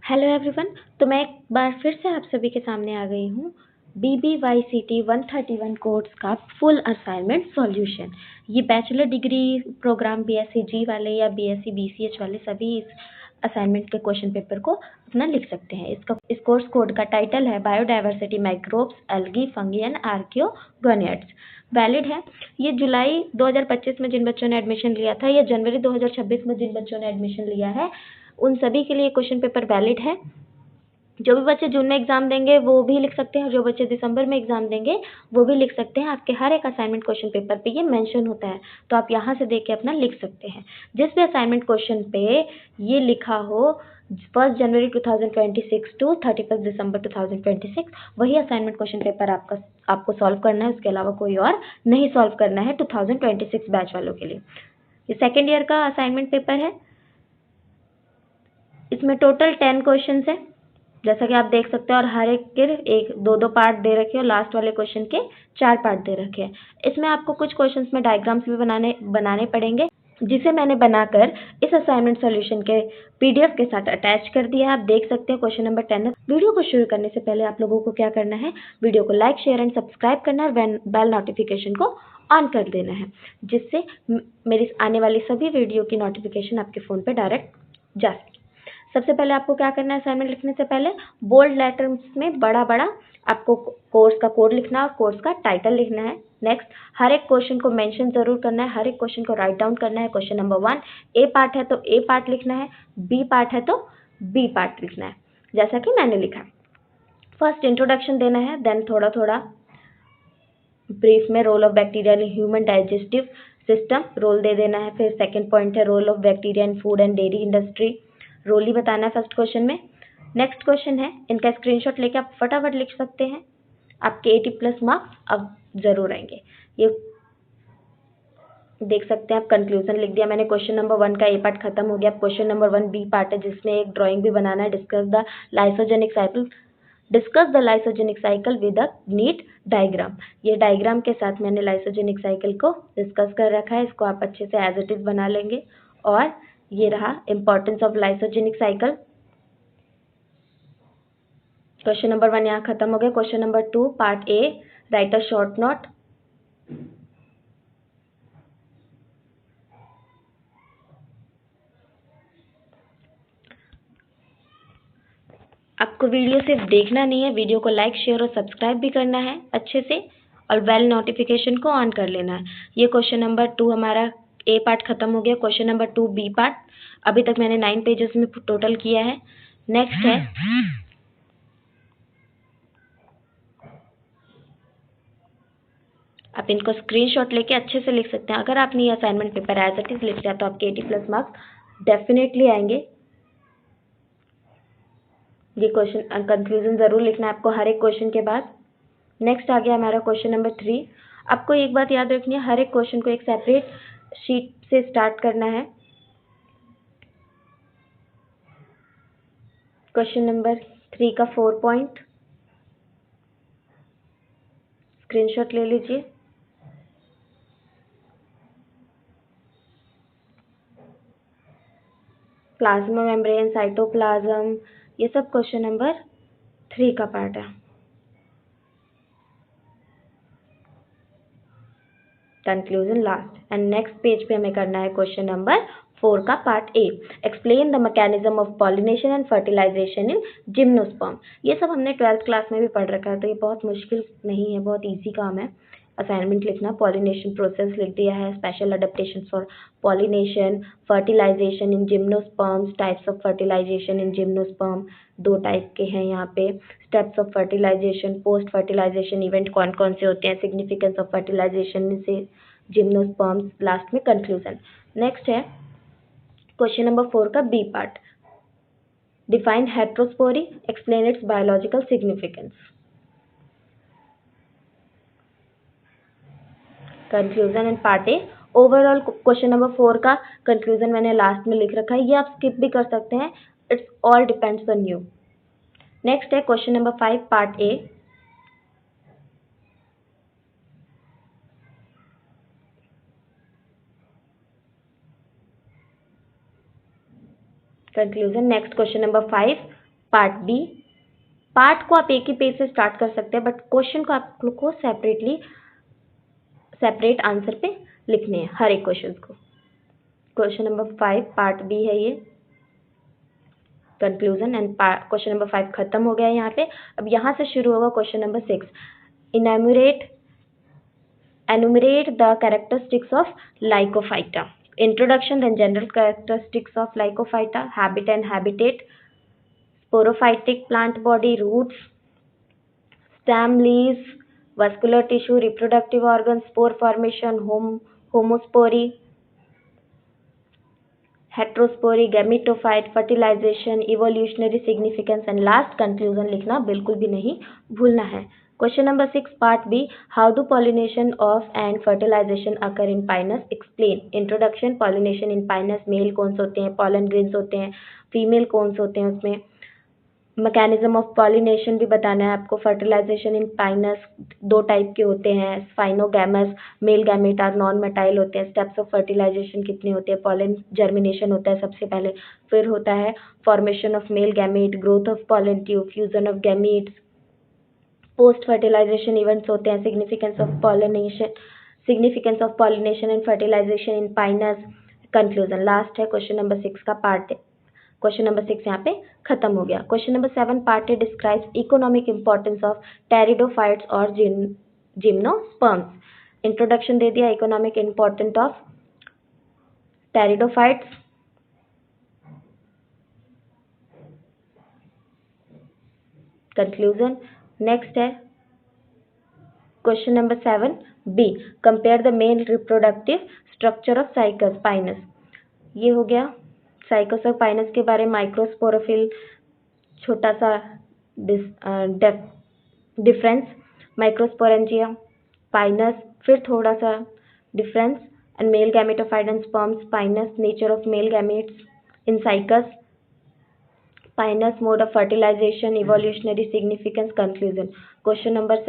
Hello everyone. तो मैं एक बार फिर से आप सभी के सामने आ गई हूँ BBYCT 131 कोर्स का फुल असाइनमेंट सॉल्यूशन। ये बैचलर डिग्री प्रोग्राम BSc जी वाले या BSc BCH वाले सभी इस असाइनमेंट के क्वेश्चन पेपर को अपना लिख सकते हैं। इस कोर्स कोड का टाइटल है biodiversity microbes algae fungi and archegoniates. Valid है ये जुलाई 2025 में जिन बच्चों ने एडमिशन लिया था या जनवरी 2026 में जिन बच्चों ने एडमिशन लिया है उन सभी के लिए क्वेश्चन पेपर वैलिड है। जो भी बच्चे जून में एग्जाम देंगे वो भी लिख सकते हैं और जो बच्चे दिसंबर में एग्जाम देंगे वो भी लिख सकते हैं। आपके हर एक असाइनमेंट क्वेश्चन पेपर पे ये मेंशन होता है, तो आप यहाँ से देख के अपना लिख सकते हैं। जिस भी असाइनमेंट क्वेश्चन पे ये लिखा हो 1 जनवरी 2026 टू 31 दिसंबर 2026 वही असाइनमेंट क्वेश्चन पेपर आपको सॉल्व करना है, उसके अलावा कोई और नहीं सॉल्व करना है 2026 बैच वालों के लिए। ये सेकेंड ईयर का असाइनमेंट पेपर है। इसमें टोटल 10 क्वेश्चन है जैसा कि आप देख सकते हैं, और हर एक के एक दो दो पार्ट दे रखे हैं और लास्ट वाले क्वेश्चन के 4 पार्ट दे रखे हैं। इसमें आपको कुछ क्वेश्चंस में डायग्राम्स भी बनाने पड़ेंगे, जिसे मैंने बनाकर इस असाइनमेंट सॉल्यूशन के PDF के साथ अटैच कर दिया है। आप देख सकते हैं क्वेश्चन नंबर 10 है। वीडियो को शुरू करने से पहले आप लोगों को क्या करना है, वीडियो को लाइक शेयर एंड सब्सक्राइब करना है और बेल नोटिफिकेशन को ऑन कर देना है, जिससे मेरी आने वाली सभी वीडियो की नोटिफिकेशन आपके फ़ोन पे डायरेक्ट जा सके। सबसे पहले आपको क्या करना है, असाइनमेंट लिखने से पहले बोल्ड लेटर्स में बड़ा बड़ा आपको कोर्स का कोड लिखना है और कोर्स का टाइटल लिखना है। नेक्स्ट, हर एक क्वेश्चन को मेंशन जरूर करना है, हर एक क्वेश्चन को राइट डाउन करना है। क्वेश्चन नंबर 1 A पार्ट है तो A पार्ट लिखना है, B पार्ट है तो B पार्ट लिखना है, जैसा कि मैंने लिखा है। फर्स्ट इंट्रोडक्शन देना है, देन थोड़ा थोड़ा ब्रीफ में role of bacteria in human digestive system role दे देना है। फिर सेकंड पॉइंट है role of bacteria in food and dairy industry, role ही बताना है फर्स्ट क्वेश्चन में। नेक्स्ट क्वेश्चन है, इनका स्क्रीनशॉट लेके आप फटाफट लिख सकते हैं, आपके 80+ मार्क्स अब जरूर आएंगे। ये देख सकते हैं आप, कंक्लूजन लिख दिया मैंने। क्वेश्चन नंबर 1 का A पार्ट खत्म हो गया। क्वेश्चन नंबर 1 B पार्ट है जिसमें एक ड्राइंग भी बनाना है। Discuss the lysogenic cycle with a neat diagram. ये डायग्राम के साथ मैंने लाइसोजेनिक साइकिल को डिस्कस कर रखा है, इसको आप अच्छे से एज इट इज बना लेंगे। और ये रहा importance of lysogenic cycle. Question number 1 यहाँ खत्म हो गया। Question number 2 part A, right a short note. आपको वीडियो सिर्फ देखना नहीं है, वीडियो को लाइक शेयर और सब्सक्राइब भी करना है अच्छे से, और बेल नोटिफिकेशन को ऑन कर लेना है। ये क्वेश्चन नंबर 2 हमारा A पार्ट खत्म हो गया। क्वेश्चन नंबर 2 B पार्ट, अभी तक मैंने 9 पेजेस में टोटल किया है। नेक्स्ट है, आप इनको स्क्रीनशॉट लेके अच्छे से लिख सकते हैं। अगर आपने ये assignment paper as it is लिख दिया तो आपके 80+ मार्क्स डेफिनेटली आएंगे। ये क्वेश्चन कंक्लूजन जरूर लिखना है आपको हर एक क्वेश्चन के बाद। नेक्स्ट आ गया हमारा क्वेश्चन नंबर 3। आपको एक बात याद रखनी है, हर एक क्वेश्चन को एक सेपरेट शीट से स्टार्ट करना है। क्वेश्चन नंबर 3 का 4 पॉइंट स्क्रीनशॉट ले लीजिए। प्लाज्मा मेम्ब्रेन, साइटोप्लाज्म, ये सब क्वेश्चन नंबर 3 का पार्ट है। Conclusion last. And next page पे हमें करना है क्वेश्चन नंबर 4 का part A, explain the mechanism of pollination and fertilization in gymnosperm. ये सब हमने 12th क्लास में भी पढ़ रखा है, तो ये बहुत मुश्किल नहीं है, बहुत इजी काम है असाइनमेंट लिखना। पॉलिनेशन प्रोसेस लिख दिया है, special adaptation for pollination, fertilization in gymnosperms, types of fertilization in gymnosperm, 2 type के हैं यहाँ पे। Steps of fertilization, post fertilization event कौन कौन से होते हैं, सिग्निफिकेंस ऑफ फर्टिलाइजेशन से जिम्नोस्पर्म्स, लास्ट में कंक्लूजन। नेक्स्ट है क्वेश्चन नंबर 4 का B part, define heterospory, explain its biological significance. Conclusion and part A। Overall question number 4 का कंक्लूजन मैंने लास्ट में लिख रखा है, ये आप स्किप भी कर सकते हैं, it's all depends on you. Next है question number 5 part A, conclusion. Next question number 5 part B, part को आप एक ही पेज से स्टार्ट कर सकते हैं, बट क्वेश्चन को आप लोग को सेपरेट आंसर पे लिखने हैं हर एक क्वेश्चन को। क्वेश्चन नंबर 5 पार्ट बी है ये, कंक्लूजन एंड क्वेश्चन नंबर 5 खत्म हो गया है यहाँ पे। अब यहाँ से शुरू होगा question number 6, enumerate the characteristics of Lycophyta. Introduction, then general characteristics of Lycophyta, habit and habitat, sporophytic plant body, roots, stem, leaves, vascular tissue, reproductive organs, spore formation, homospory, heterospory, gametophyte, fertilization, evolutionary significance and last conclusion लिखना बिल्कुल भी नहीं भूलना है। Question number 6 part B, how do pollination of and fertilization occur in Pinus, explain. Introduction, pollination in Pinus, male कौन से होते हैं, पॉलन ग्रेन्स होते हैं, फीमेल कौन से होते हैं उसमें, मैकेनिज्म ऑफ पॉलिनेशन भी बताना है आपको। फर्टिलाइजेशन इन पाइनस 2 टाइप के होते हैं, स्पाइनोगैमस, मेल गैमेट आर नॉन मेटाइल होते हैं। स्टेप्स ऑफ फर्टिलाइजेशन कितने होते हैं, पॉलन जर्मिनेशन होता है सबसे पहले, फिर होता है formation of male gamete, growth of pollen tube, fusion of gametes, post fertilization events होते हैं, significance of pollination and fertilization in Pinus, conclusion last है क्वेश्चन नंबर 6 का पार्ट। क्वेश्चन नंबर 6 यहाँ पे खत्म हो गया। Question number 7 part A, describes economic importance of pteridophytes और जिम्नोस्पर्म्स। इंट्रोडक्शन दे दिया, economic importance of pteridophytes, conclusion. Next है question number 7 B, compare the main reproductive structure of Cycas Pinus. ये हो गया साइकस और पाइनस के बारे में, माइक्रोस्पोरोफिल छोटा सा डिफरेंस, माइक्रोस्पोरेंजिया, पाइनस फिर थोड़ा सा difference, and male gametophyte and sperms, Pinus, nature of male gametes in Cycas, Pinus, mode of fertilization, evolutionary significance, conclusion. Question number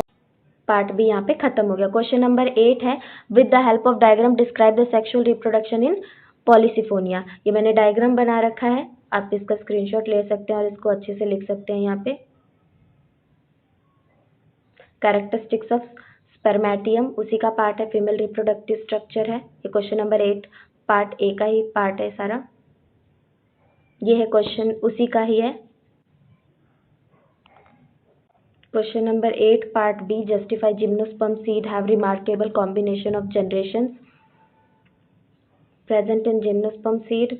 part B यहाँ पे खत्म हो गया। क्वेश्चन नंबर 8 है, with the help of diagram describe the sexual reproduction in Polysiphonia. ये मैंने diagram बना रखा है, आप इसका स्क्रीनशॉट ले सकते हैं और इसको अच्छे से लिख सकते हैं यहाँ पे। कैरेक्टरिस्टिक्स ऑफ स्पर्मेटियम उसी का पार्ट है, फीमेल रिप्रोडक्टिव स्ट्रक्चर है। ये क्वेश्चन नंबर 8 पार्ट ए का ही पार्ट है सारा, ये है क्वेश्चन उसी का ही है। Question number 8 part B, justify gymnosperm seed have remarkable combination of generations present in gymnosperm seed,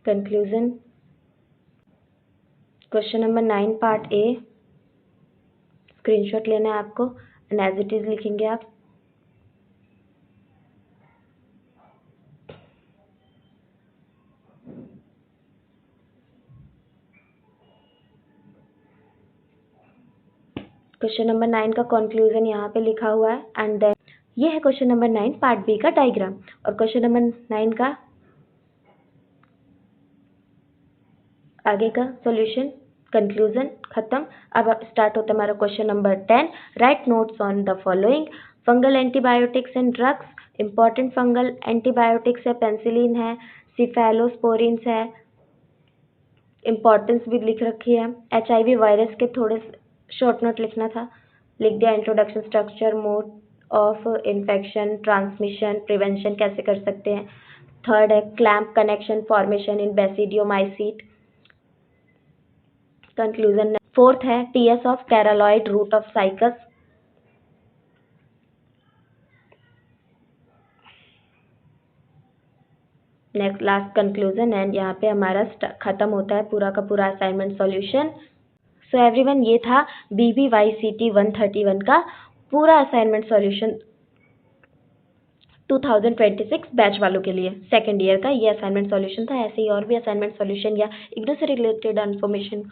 conclusion। Question number 9 part A, screenshot लेना है आपको एंड एज इट इज लिखेंगे आप। क्वेश्चन नंबर 9 का कंक्लूजन यहाँ पे लिखा हुआ है, एंड देन ये है क्वेश्चन नंबर 9 पार्ट बी का डायग्राम, और क्वेश्चन नंबर 9 का आगे का सॉल्यूशन, कंक्लूजन खत्म। अब स्टार्ट होता है हमारा question number 10, right notes on the following. Fungal antibiotics and drugs, important fungal antibiotics है, पेंसिलिन है, सिफेलोस्पोरिन्स है, इंपॉर्टेंस भी लिख रखी है। HIV वायरस के थोड़े शॉर्ट नोट लिखना था, लिख दिया। Introduction, structure, mode of infection, transmission, prevention कैसे कर सकते हैं। थर्ड है clamp connection formation in basidiomycete, conclusion. Fourth है TS of coralloid root of Cycas. Next last conclusion, and यहाँ पे हमारा खत्म होता है पूरा का पूरा असाइनमेंट सॉल्यूशन। सो एवरीवन, ये था BBYCT 131 का पूरा असाइनमेंट सॉल्यूशन 2026 बैच वालों के लिए, सेकेंड ईयर का ये असाइनमेंट सॉल्यूशन था। ऐसे ही और भी असाइनमेंट सॉल्यूशन या इग्नू से रिलेटेड इन्फॉर्मेशन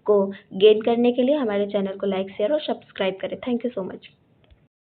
को गेन करने के लिए हमारे चैनल को लाइक, शेयर और सब्सक्राइब करें। Thank you so much.